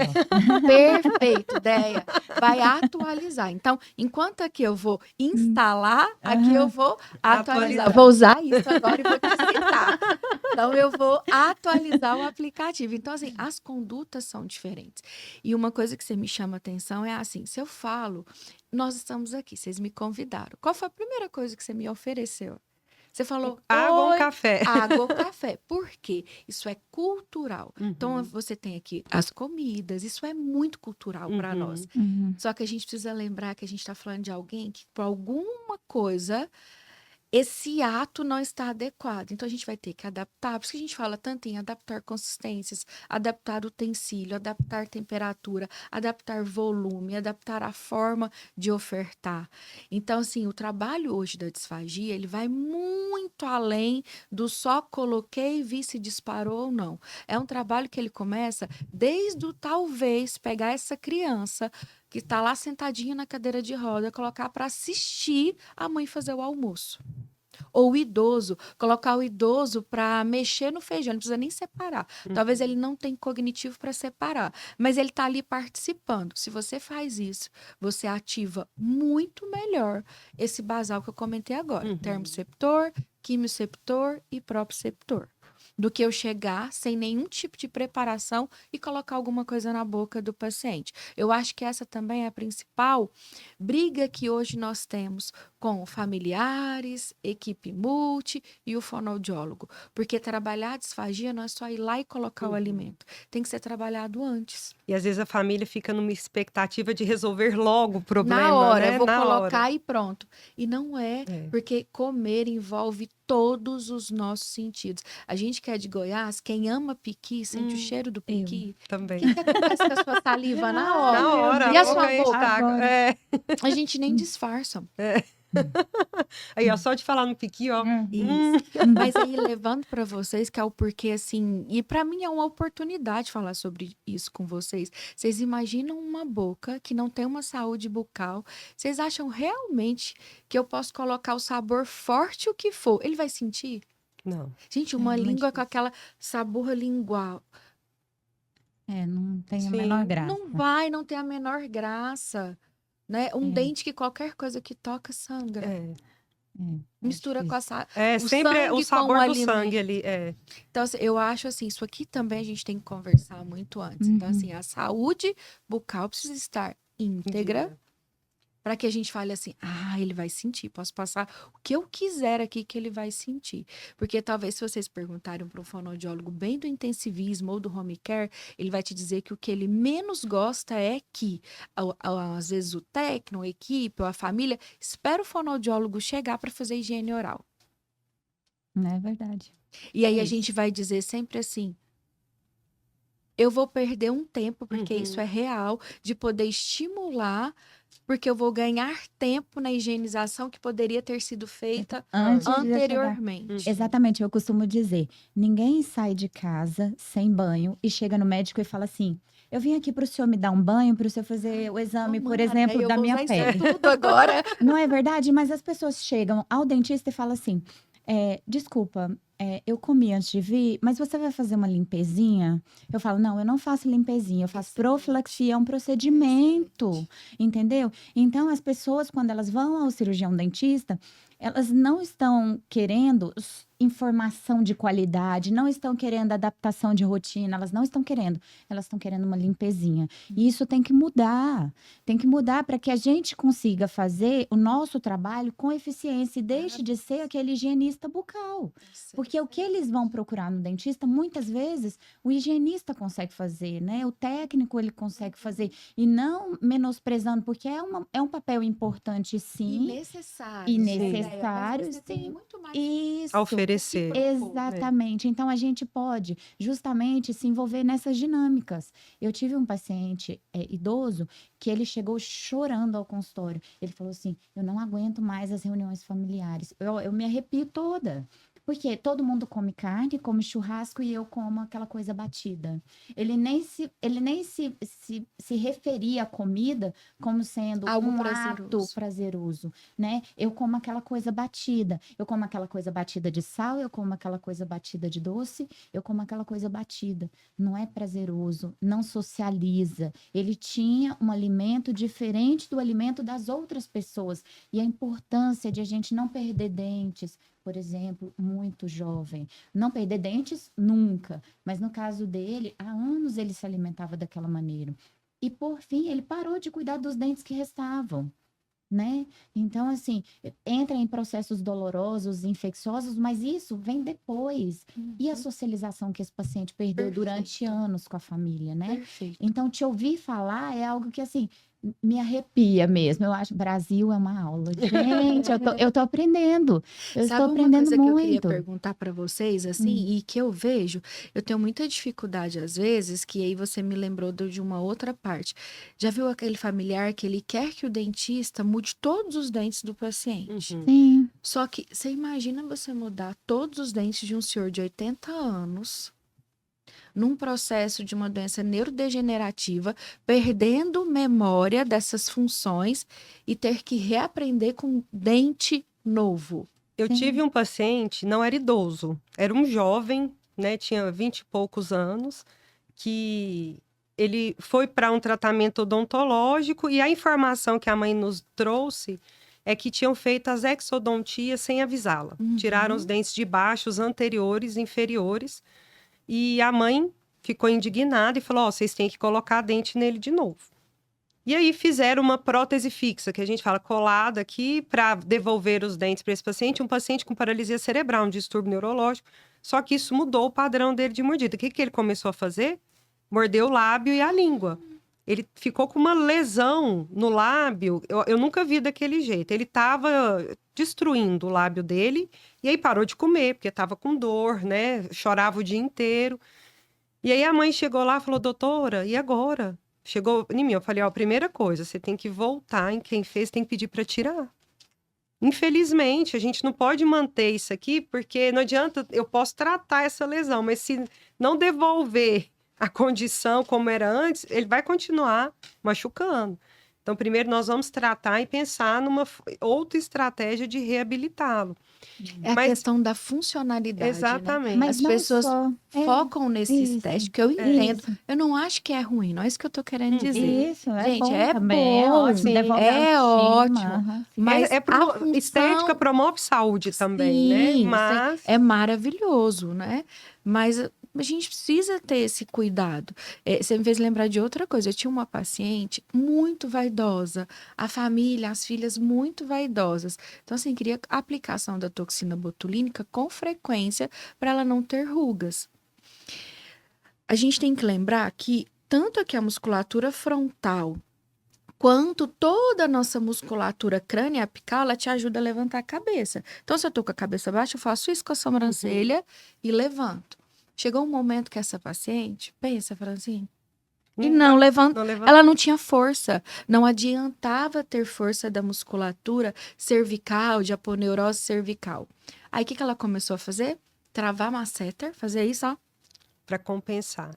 S3: Perfeito, ideia. Vai atualizar. Então, enquanto aqui eu vou instalar, aqui eu vou atualizar. Vou usar isso agora e vou te citar. Então, eu vou atualizar o aplicativo. Então, assim, as condutas são diferentes. E uma coisa que você me chama a atenção é assim, se eu falo, nós estamos aqui, vocês me convidaram. Qual foi a primeira coisa que você me ofereceu? Você falou
S1: água ou café.
S3: Água ou café. Por quê? Isso é cultural. Então, você tem aqui as comidas. Isso é muito cultural para nós. Só que a gente precisa lembrar que a gente está falando de alguém que, por alguma coisa, esse ato não está adequado. Então, a gente vai ter que adaptar. Por isso que a gente fala tanto em adaptar consistências, adaptar utensílio, adaptar temperatura, adaptar volume, adaptar a forma de ofertar. Então, assim, o trabalho hoje da disfagia, ele vai muito além do só coloquei, vi se disparou ou não. É um trabalho que ele começa desde o talvez pegar essa criança que está lá sentadinha na cadeira de roda, colocar para assistir a mãe fazer o almoço. Ou o idoso, colocar o idoso para mexer no feijão, não precisa nem separar. Talvez ele não tenha cognitivo para separar, mas ele está ali participando. Se você faz isso, você ativa muito melhor esse basal que eu comentei agora. Termoceptor, quimioceptor e proprioceptor. Do que eu chegar sem nenhum tipo de preparação e colocar alguma coisa na boca do paciente. Eu acho que essa também é a principal briga que hoje nós temos com familiares, equipe multi e o fonoaudiólogo. Porque trabalhar a disfagia não é só ir lá e colocar o alimento. Tem que ser trabalhado antes.
S1: E às vezes a família fica numa expectativa de resolver logo o problema,
S3: Na hora,
S1: né?
S3: eu vou colocar e pronto. E não é,
S1: É.
S3: porque comer envolve todos os nossos sentidos. A gente que é de Goiás, quem ama piqui, sente o cheiro do piqui.
S1: Também.
S3: O que acontece com a sua saliva na hora?
S1: Na hora,
S3: E a
S1: boca
S3: sua
S1: enche
S3: boca?
S1: d'água. É.
S3: A gente nem disfarça.
S1: Aí, ó, só de falar no piqui, ó.
S3: Isso. Mas aí, levando para vocês, que é o porquê, assim... E para mim é uma oportunidade falar sobre isso com vocês. Vocês imaginam uma boca que não tem uma saúde bucal. Vocês acham realmente que eu posso colocar o sabor forte o que for? Ele vai sentir?
S1: Não.
S3: Gente, uma língua
S2: difícil.
S3: com aquela saburra lingual.
S2: Não tem a
S1: Sim.
S2: menor graça.
S3: Não tem a menor graça. Né? Um dente que qualquer coisa que toca sangra.
S1: É.
S3: Mistura com
S2: difícil.
S3: a
S1: É sempre
S3: sangue
S1: o sabor
S3: com o
S1: do
S3: alimento.
S1: sangue ali. É.
S3: Então, assim, eu acho assim, isso aqui também a gente tem que conversar muito antes. Então, assim, a saúde bucal precisa estar íntegra para que a gente fale assim, ele vai sentir, posso passar o que eu quiser aqui que ele vai sentir. Porque talvez se vocês perguntarem para um fonoaudiólogo bem do intensivismo ou do home care, ele vai te dizer que o que ele menos gosta é que, às vezes, o técnico, a equipe ou a família espera o fonoaudiólogo chegar para fazer higiene oral.
S2: Não é verdade.
S3: E aí a
S2: isso.
S3: gente vai dizer sempre assim, eu vou perder um tempo, porque isso é real, de poder estimular porque eu vou ganhar tempo na higienização que poderia ter sido feita
S2: Antes de eu chegar.
S3: anteriormente.
S2: Exatamente, eu costumo dizer, ninguém sai de casa sem banho e chega no médico e fala assim, eu vim aqui para o senhor me dar um banho, para o senhor fazer o exame, por exemplo,
S3: eu
S2: da
S3: vou
S2: minha
S3: usar isso
S2: pele.
S3: tudo agora.
S2: Não é verdade? Mas as pessoas chegam ao dentista e falam assim, desculpa, eu comi antes de vir, mas você vai fazer uma limpezinha? Eu falo, não, eu não faço limpezinha, eu faço profilaxia, é um procedimento, entendeu? Então, as pessoas, quando elas vão ao cirurgião dentista, elas não estão querendo informação de qualidade, não estão querendo adaptação de rotina, elas não estão querendo, elas estão querendo uma limpezinha. E isso tem que mudar para que a gente consiga fazer o nosso trabalho com eficiência e deixe de ser aquele higienista bucal. Porque o que eles vão procurar no dentista, muitas vezes, o higienista consegue fazer, né? O técnico, ele consegue fazer. E não menosprezando, porque é um papel importante,
S3: E
S2: sim.
S3: necessário.
S2: E
S3: né,
S2: necessário,
S3: Mas você tem
S2: sim.
S3: muito mais
S2: Isso.
S1: A oferecer.
S2: Exatamente. Então, a gente pode justamente se envolver nessas dinâmicas. Eu tive um paciente idoso que ele chegou chorando ao consultório. Ele falou assim, eu não aguento mais as reuniões familiares. Eu me arrepio toda. Porque todo mundo come carne, come churrasco e eu como aquela coisa batida. Ele nem se referia à comida como sendo
S3: Algo
S2: um
S3: prazeroso.
S2: ato prazeroso, né? Eu como aquela coisa batida. Eu como aquela coisa batida de sal, eu como aquela coisa batida de doce, eu como aquela coisa batida. Não é prazeroso, não socializa. Ele tinha um alimento diferente do alimento das outras pessoas. E a importância de a gente não perder dentes, por exemplo, muito jovem. Não perder dentes nunca, mas no caso dele, há anos ele se alimentava daquela maneira. E por fim, ele parou de cuidar dos dentes que restavam, né? Então, assim, entra em processos dolorosos, infecciosos, mas isso vem depois. E a socialização que esse paciente perdeu durante
S3: Perfeito.
S2: anos com a família, né?
S3: Perfeito.
S2: Então, te ouvir falar é algo que, assim, me arrepia mesmo. Eu acho que Brasil é uma aula. Gente, eu tô aprendendo. Eu estou
S3: Sabe uma
S2: aprendendo
S3: coisa que eu queria
S2: muito.
S3: perguntar para vocês, assim, e que eu vejo, eu tenho muita dificuldade às vezes, que aí você me lembrou de uma outra parte. Já viu aquele familiar que ele quer que o dentista mude todos os dentes do paciente?
S1: Uhum.
S2: Sim,
S3: Só que você imagina você mudar todos os dentes de um senhor de 80 anos, num processo de uma doença neurodegenerativa, perdendo memória dessas funções e ter que reaprender com dente novo.
S1: Eu
S2: Sim.
S1: tive um paciente, não era idoso, era um jovem, né? Tinha 20 e poucos anos, que ele foi para um tratamento odontológico e a informação que a mãe nos trouxe é que tinham feito as exodontias sem avisá-la.
S3: Uhum.
S1: Tiraram os dentes de baixo, os anteriores, inferiores, e a mãe ficou indignada e falou: ó, vocês têm que colocar dente nele de novo. E aí fizeram uma prótese fixa, que a gente fala colada aqui, para devolver os dentes para esse paciente, um paciente com paralisia cerebral, um distúrbio neurológico. Só que isso mudou o padrão dele de mordida. O que ele começou a fazer? Mordeu o lábio e a língua. Ele ficou com uma lesão no lábio. Eu nunca vi daquele jeito. Ele estava destruindo o lábio dele e aí parou de comer, porque estava com dor, né? Chorava o dia inteiro. E aí a mãe chegou lá e falou: doutora, e agora? Chegou em mim, eu falei: ó, primeira coisa, você tem que voltar em quem fez, tem que pedir para tirar. Infelizmente, a gente não pode manter isso aqui, porque não adianta, eu posso tratar essa lesão, mas se não devolver a condição como era antes, ele vai continuar machucando. Então, primeiro nós vamos tratar e pensar numa outra estratégia de reabilitá-lo.
S3: É a
S1: Mas-
S3: questão da funcionalidade, né?
S1: Exatamente.
S2: mas
S3: As
S2: não
S3: pessoas
S2: só.
S3: focam nesses
S2: isso,
S3: testes, que eu entendo.
S2: Isso.
S3: Eu não acho que é ruim, não é isso que eu tô querendo dizer.
S2: Isso, é
S3: Gente,
S2: bom
S3: é
S2: também, é
S3: bom,
S2: ótimo,
S1: sim,
S2: devolve
S3: é
S2: a autoestima,
S3: ótimo.
S2: aham, sim.
S3: Mas a função,
S1: estética promove saúde também, né?
S3: sim,
S1: Mas
S3: é maravilhoso, né? Mas a gente precisa ter esse cuidado. Você me fez lembrar de outra coisa. Eu tinha uma paciente muito vaidosa, a família, as filhas muito vaidosas. Então, assim, queria a aplicação da toxina botulínica com frequência para ela não ter rugas. A gente tem que lembrar que tanto aqui a musculatura frontal quanto toda a nossa musculatura crânio-apical, ela te ajuda a levantar a cabeça. Então, se eu tô com a cabeça baixa, eu faço isso com a sobrancelha e levanto. Chegou um momento que essa paciente, pensa, Franzinha, E não levanta.
S1: Não levanta.
S3: Ela não tinha força. Não adiantava ter força da musculatura cervical, de aponeurose cervical. Aí o que ela começou a fazer? Travar masseter, fazer isso, ó.
S1: Para compensar.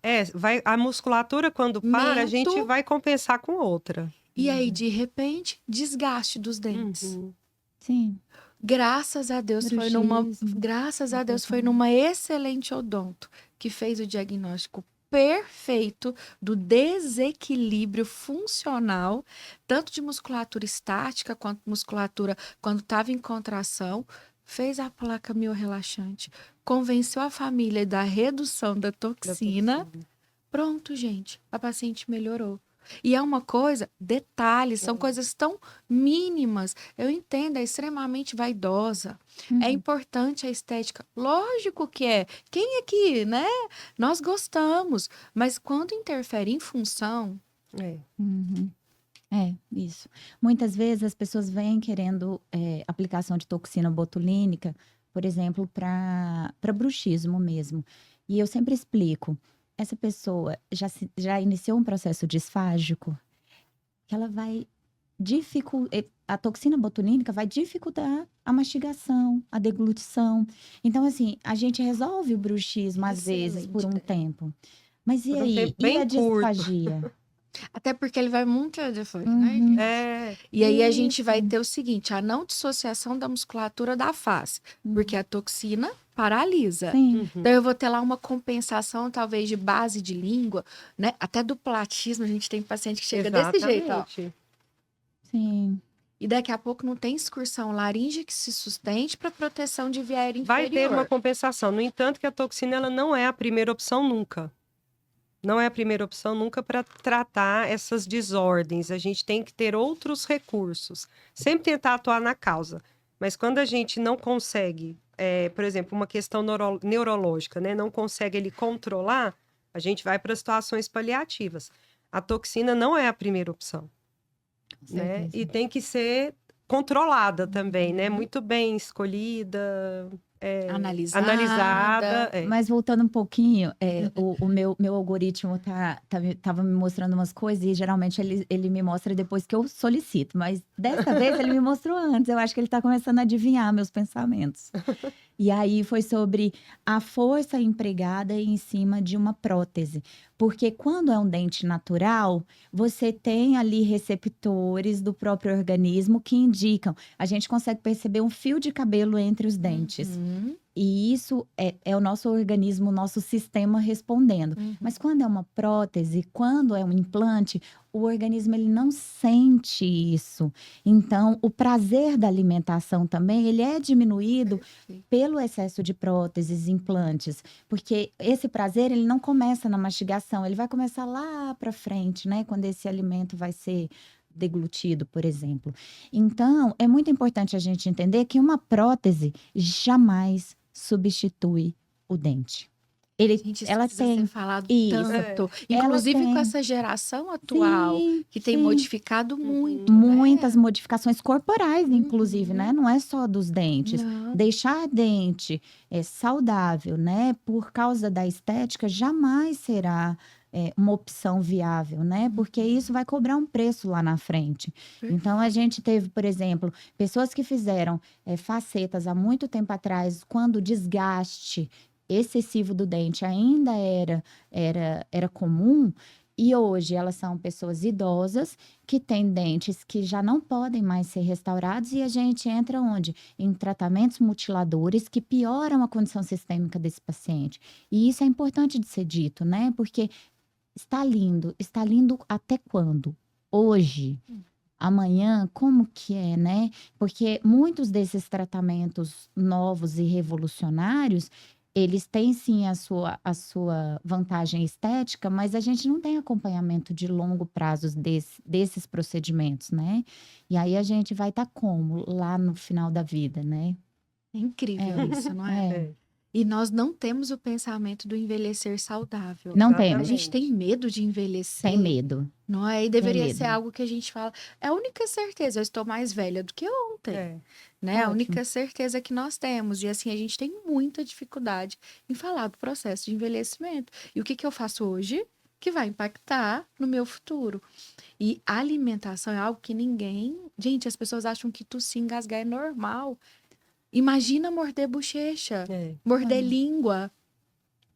S1: A musculatura, quando para, a gente
S3: Mento.
S1: vai compensar com outra.
S3: E aí, de repente, desgaste dos dentes.
S1: Uhum.
S2: Sim.
S3: Graças a Deus foi numa,
S2: Bruxismo.
S3: graças a Deus foi numa excelente odonto que fez o diagnóstico perfeito do desequilíbrio funcional, tanto de musculatura estática quanto musculatura quando estava em contração, fez a placa miorrelaxante, convenceu a família da redução da toxina. Pronto, gente, a paciente melhorou. E é uma coisa, detalhes, são coisas tão mínimas. Eu entendo, é extremamente vaidosa. É importante a estética. Lógico que é. Quem aqui, né? Nós gostamos. Mas quando interfere em função,
S1: É.
S2: Uhum. É, isso. Muitas vezes as pessoas vêm querendo aplicação de toxina botulínica, por exemplo, para bruxismo mesmo. E eu sempre explico, essa pessoa já iniciou um processo disfágico, que ela vai a toxina botulínica vai dificultar a mastigação, a deglutição. Então, assim, a gente resolve o bruxismo, às vezes, por um
S3: Excelente ideia.
S2: tempo. Mas e
S1: Por um
S2: aí?
S1: tempo
S2: E
S1: bem
S2: a
S1: curto.
S2: disfagia?
S3: até porque ele vai muito depois, né,
S2: Uhum.
S3: gente? E aí a gente vai
S2: Isso.
S3: ter o seguinte, a não dissociação da musculatura da face,
S2: Uhum.
S3: porque a toxina paralisa.
S2: Sim.
S1: Uhum.
S3: Então eu vou ter lá uma compensação, talvez, de base de língua, né? Até do platismo, a gente tem paciente que chega desse jeito, ó.
S1: Exatamente.
S2: Sim.
S3: E daqui a pouco não tem excursão laríngea que se sustente para proteção de via aérea
S1: Vai ter uma
S3: inferior.
S1: compensação. No entanto, que a toxina ela não é a primeira opção nunca. Não é a primeira opção nunca para tratar essas desordens. A gente tem que ter outros recursos. Sempre tentar atuar na causa. Mas quando a gente não consegue, por exemplo, uma questão neurológica, né? Não consegue ele controlar, a gente vai para situações paliativas. A toxina não é a primeira opção,
S2: Com
S1: né?
S2: certeza.
S1: E tem que ser controlada também, né? Muito bem escolhida, analisada.
S2: Mas voltando um pouquinho, o meu algoritmo tava me mostrando umas coisas e geralmente ele me mostra depois que eu solicito. Mas dessa vez ele me mostrou antes. Eu acho que ele tá começando a adivinhar meus pensamentos. E aí foi sobre a força empregada em cima de uma prótese. Porque quando é um dente natural, você tem ali receptores do próprio organismo que indicam. A gente consegue perceber um fio de cabelo entre os dentes.
S3: Uhum.
S2: E isso é o nosso organismo, o nosso sistema respondendo.
S3: Uhum.
S2: Mas quando é uma prótese, quando é um implante, o organismo ele não sente isso. Então, o prazer da alimentação também, ele é diminuído
S3: Perfeito.
S2: pelo excesso de próteses, implantes. Porque esse prazer, ele não começa na mastigação, ele vai começar lá para frente, né? Quando esse alimento vai ser deglutido, por exemplo. Então, é muito importante a gente entender que uma prótese jamais substitui o dente.
S3: Gente, isso
S2: Ela
S3: precisa
S2: tem
S3: ser falado
S2: isso.
S3: tanto.
S2: Ela
S3: Inclusive com
S2: tem.
S3: essa geração atual,
S2: Sim,
S3: que tem
S2: sim.
S3: modificado muito,
S2: Muitas
S3: né?
S2: modificações corporais, inclusive, né? Não é só dos dentes.
S3: Não.
S2: Deixar dente saudável, né? Por causa da estética, jamais será uma opção viável, né? Porque isso vai cobrar um preço lá na frente. Então, a gente teve, por exemplo, pessoas que fizeram facetas há muito tempo atrás, quando o desgaste excessivo do dente ainda era comum, e hoje elas são pessoas idosas que têm dentes que já não podem mais ser restaurados e a gente entra onde? Em tratamentos mutiladores que pioram a condição sistêmica desse paciente. E isso é importante de ser dito, né? Porque está lindo até quando? Hoje. Amanhã, como que é, né? Porque muitos desses tratamentos novos e revolucionários, eles têm sim a sua vantagem estética, mas a gente não tem acompanhamento de longo prazo desses procedimentos, né? E aí a gente vai estar como? Lá no final da vida, né?
S3: É incrível isso, não é? E nós não temos o pensamento do envelhecer saudável.
S2: Não
S3: A
S2: temos.
S3: gente tem medo de envelhecer.
S2: Tem medo.
S3: Não é? E deveria
S2: medo.
S3: ser algo que a gente fala. É a única certeza, eu estou mais velha do que ontem. Né? A
S2: Ótimo.
S3: única certeza que nós temos. E assim, a gente tem muita dificuldade em falar do processo de envelhecimento. E o que eu faço hoje? que vai impactar no meu futuro. E a alimentação é algo que ninguém... Gente, as pessoas acham que tossir, engasgar é normal. Imagina morder bochecha,
S1: É.
S3: morder língua.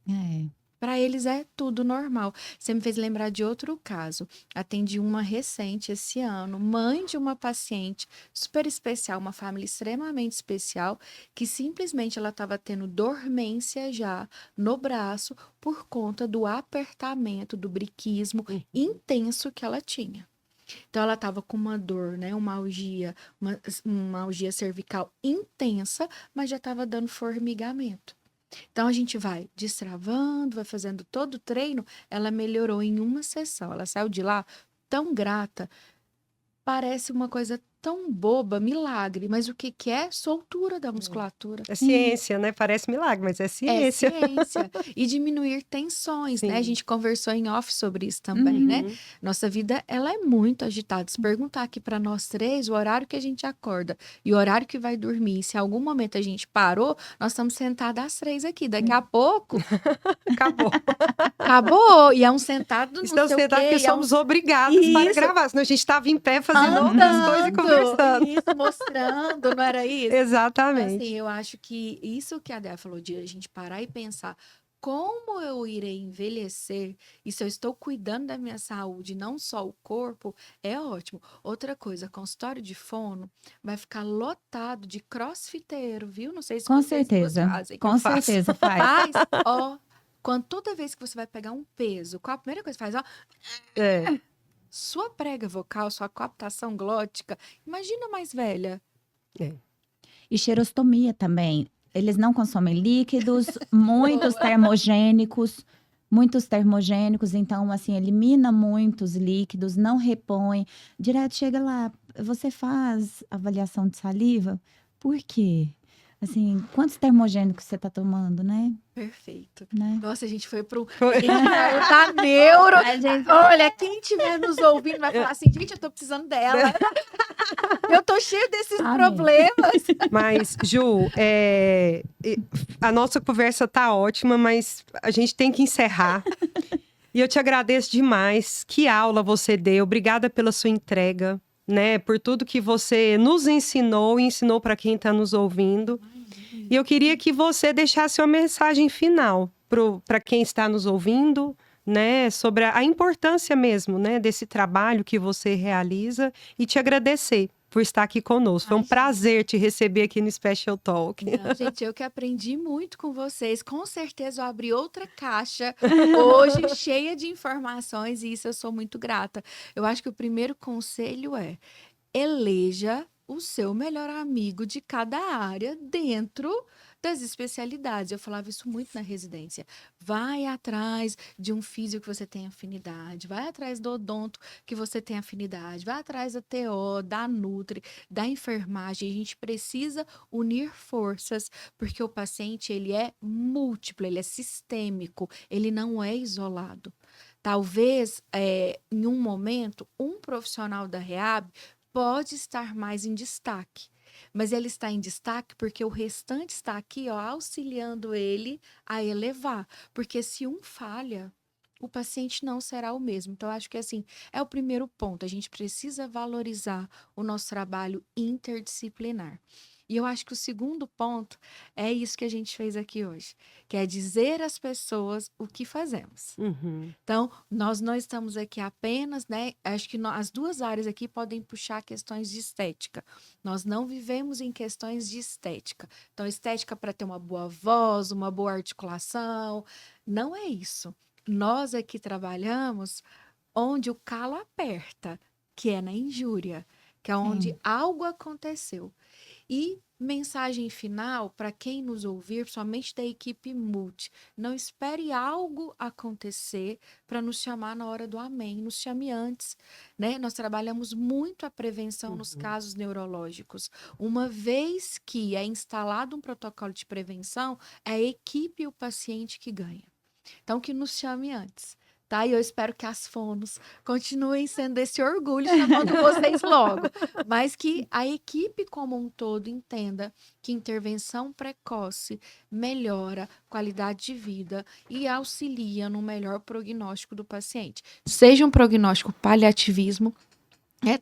S2: É.
S3: Para eles é tudo normal. Você me fez lembrar de outro caso. Atendi uma recente esse ano, mãe de uma paciente super especial, uma família extremamente especial, que simplesmente ela estava tendo dormência já no braço por conta do apertamento, do briquismo intenso que ela tinha. Então, ela estava com uma dor, né? Uma algia cervical intensa, mas já estava dando formigamento. Então, a gente vai destravando, vai fazendo todo o treino. Ela melhorou em uma sessão. Ela saiu de lá tão grata. Parece uma coisa tão boba, milagre. Mas o que que é? Soltura da musculatura.
S1: É ciência, né? Parece milagre, mas é
S3: É
S1: ciência.
S3: ciência. E diminuir tensões, né? A
S1: Sim.
S3: gente conversou em off sobre isso também, né?
S1: Uhum.
S3: Nossa vida, ela é muito agitada. Se perguntar aqui para nós três, o horário que a gente acorda e o horário que vai dormir, se em algum momento a gente parou, nós estamos sentadas às 3 aqui. Daqui a pouco,
S1: Acabou.
S3: acabou. E é um sentado não
S1: Estamos
S3: sei o
S1: sentados
S3: quê.
S1: porque
S3: E é
S1: somos obrigados para
S3: Isso.
S1: gravar, senão a gente estava em pé fazendo outras coisas e conversando.
S3: Isso, mostrando, não era isso? Então,
S1: Exatamente.
S3: assim, eu acho que isso que a Débora falou de a gente parar e pensar como eu irei envelhecer e se eu estou cuidando da minha saúde, não só o corpo, é ótimo. Outra coisa, consultório de fono vai ficar lotado de crossfiteiro, viu? Não sei se
S2: Com
S3: vocês duas
S2: certeza.
S3: fazem.
S2: Com
S1: faço.
S2: certeza faz.
S3: Mas, ó, toda vez que você vai pegar um peso, qual a primeira coisa que faz? Ó,
S1: É.
S3: sua prega vocal, sua captação glótica, imagina mais velha.
S2: E xerostomia também. Eles não consomem líquidos, muitos termogênicos, então, assim, elimina muitos líquidos, não repõe. Direto chega lá, você faz avaliação de saliva? Por quê? Assim, quantos termogênicos você tá tomando, né?
S3: Perfeito.
S2: Né?
S3: Nossa, a gente foi pro.
S1: Foi.
S3: A gente vai lutar neuro.
S2: A gente-
S3: Olha, quem estiver nos ouvindo vai falar assim, gente, eu tô precisando dela. Eu tô cheio desses
S2: Amém.
S3: problemas.
S1: Mas, Ju, a nossa conversa tá ótima, mas a gente tem que encerrar. E eu te agradeço demais. Que aula você deu. Obrigada pela sua entrega, né? Por tudo que você nos ensinou e ensinou para quem está nos ouvindo. E eu queria que você deixasse uma mensagem final para quem está nos ouvindo, né? Sobre a importância mesmo, né? Desse trabalho que você realiza e te agradecer por estar aqui conosco. Foi um
S3: Ai,
S1: prazer te receber aqui no Special Talk.
S3: Não, gente, eu que aprendi muito com vocês. Com certeza eu abri outra caixa hoje cheia de informações e isso eu sou muito grata. Eu acho que o primeiro conselho é eleja o seu melhor amigo de cada área dentro das especialidades. Eu falava isso muito na residência. Vai atrás de um físio que você tem afinidade, vai atrás do odonto que você tem afinidade, vai atrás da TO, da Nutri, da enfermagem. A gente precisa unir forças, porque o paciente ele é múltiplo, ele é sistêmico, ele não é isolado. Talvez, em um momento, um profissional da Reab pode estar mais em destaque, mas ele está em destaque porque o restante está aqui, ó, auxiliando ele a elevar. Porque se um falha, o paciente não será o mesmo. Então, acho que assim, é o primeiro ponto. A gente precisa valorizar o nosso trabalho interdisciplinar. E eu acho que o segundo ponto é isso que a gente fez aqui hoje, que é dizer às pessoas o que fazemos.
S1: Uhum.
S3: Então, nós não estamos aqui apenas, né? Acho que as duas áreas aqui podem puxar questões de estética. Nós não vivemos em questões de estética. Então, estética para ter uma boa voz, uma boa articulação. Não é isso. Nós aqui trabalhamos onde o calo aperta, que é na injúria, que é onde algo aconteceu. E mensagem final para quem nos ouvir, somente da equipe Multi. Não espere algo acontecer para nos chamar na hora do amém. Nos chame antes, né? Nós trabalhamos muito a prevenção nos casos neurológicos. Uma vez que é instalado um protocolo de prevenção, é a equipe e o paciente que ganha. Então, que nos chame antes. tá? E eu espero que as fonos continuem sendo esse orgulho, chamando vocês logo. Mas que a equipe como um todo entenda que intervenção precoce melhora a qualidade de vida e auxilia no melhor prognóstico do paciente. Seja um prognóstico paliativismo,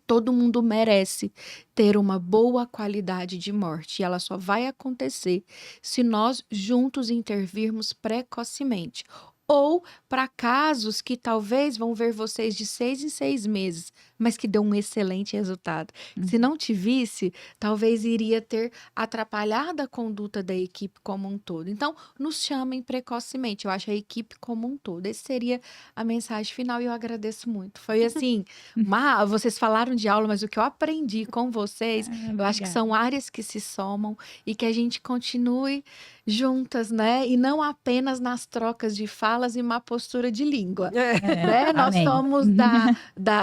S3: todo mundo merece ter uma boa qualidade de morte. E ela só vai acontecer se nós juntos intervirmos precocemente. Ou para casos que talvez vão ver vocês de 6 em 6 meses, mas que deu um excelente resultado. Se não te visse, talvez iria ter atrapalhado a conduta da equipe como um todo. Então, nos chamem precocemente. Eu acho a equipe como um todo. Essa seria a mensagem final e eu agradeço muito. Foi assim, vocês falaram de aula, mas o que eu aprendi com vocês, eu acho que são áreas que se somam e que a gente continue juntas, né? E não apenas nas trocas de falas e má postura de língua. Né? Nós
S2: Amém.
S3: somos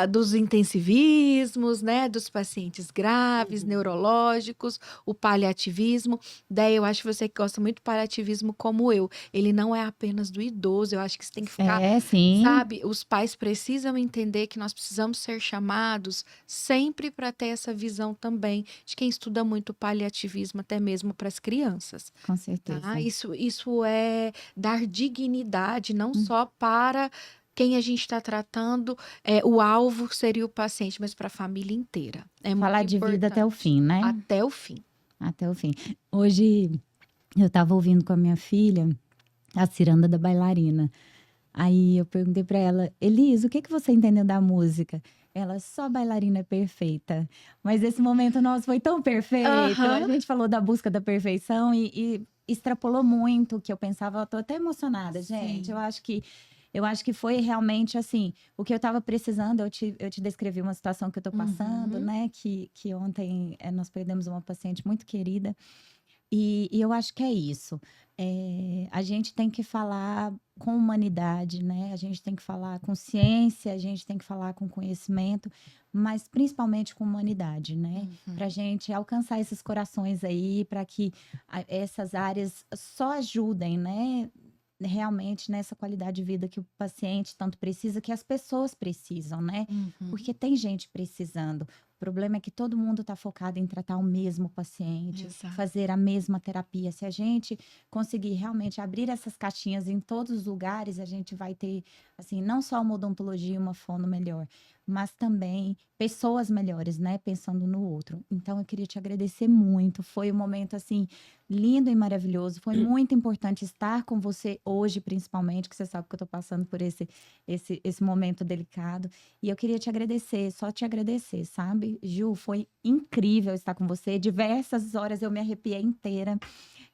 S3: dos intensivismos, né? Dos pacientes graves, neurológicos, o paliativismo. Daí eu acho que você que gosta muito do paliativismo como eu. Ele não é apenas do idoso, eu acho que você tem que ficar,
S2: Sim.
S3: sabe? Os pais precisam entender que nós precisamos ser chamados sempre para ter essa visão também de quem estuda muito paliativismo, até mesmo para as crianças.
S2: Com certeza.
S3: Tá? Isso é dar dignidade, não só para quem a gente está tratando, o alvo seria o paciente, mas para a família inteira. É
S2: Falar
S3: muito
S2: de vida até o
S3: importante.
S2: fim, né?
S3: Até o fim.
S2: Até o fim. Hoje eu estava ouvindo com a minha filha a ciranda da bailarina. Aí eu perguntei para ela, Elis, o que você entendeu da música? Ela, só a bailarina é perfeita. Mas esse momento nosso foi tão perfeito. A gente falou da busca da perfeição e extrapolou muito, que eu pensava, eu tô até emocionada, gente.
S3: Sim.
S2: Eu acho que foi realmente assim, o que eu estava precisando. Eu te descrevi uma situação que eu tô passando, né? Que ontem nós perdemos uma paciente muito querida. E eu acho que é isso. A gente tem que falar com humanidade, né? A gente tem que falar com ciência, a gente tem que falar com conhecimento, mas principalmente com humanidade, né? Para a gente alcançar esses corações aí, para que essas áreas só ajudem, né? Realmente nessa qualidade de vida que o paciente tanto precisa, que as pessoas precisam, né? Porque tem gente precisando. O problema é que todo mundo está focado em tratar o mesmo paciente,
S3: Exato.
S2: fazer a mesma terapia. Se a gente conseguir realmente abrir essas caixinhas em todos os lugares, a gente vai ter, assim, não só uma odontologia e uma fono melhor, mas também pessoas melhores, né? Pensando no outro. Então, eu queria te agradecer muito. Foi um momento, assim, lindo e maravilhoso. Foi muito importante estar com você hoje, principalmente, que você sabe que eu estou passando por esse momento delicado. E eu queria te agradecer, só te agradecer, sabe? Ju, foi incrível estar com você. Diversas horas eu me arrepiei inteira.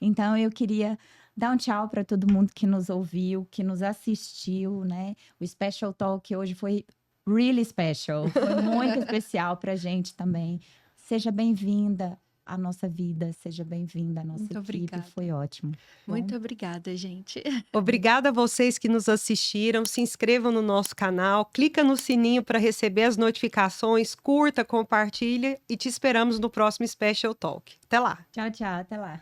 S2: Então, eu queria dar um tchau para todo mundo que nos ouviu, que nos assistiu, né? O Special Talk hoje foi really special. Foi muito especial para a gente também. Seja bem-vinda à nossa vida, seja bem-vinda à nossa
S3: Muito
S2: equipe.
S3: obrigada.
S2: Foi ótimo.
S3: Muito obrigada, gente.
S1: Obrigada a vocês que nos assistiram. Se inscrevam no nosso canal, clica no sininho para receber as notificações, curta, compartilha e te esperamos no próximo Special Talk. Até lá!
S2: Tchau, tchau. Até lá.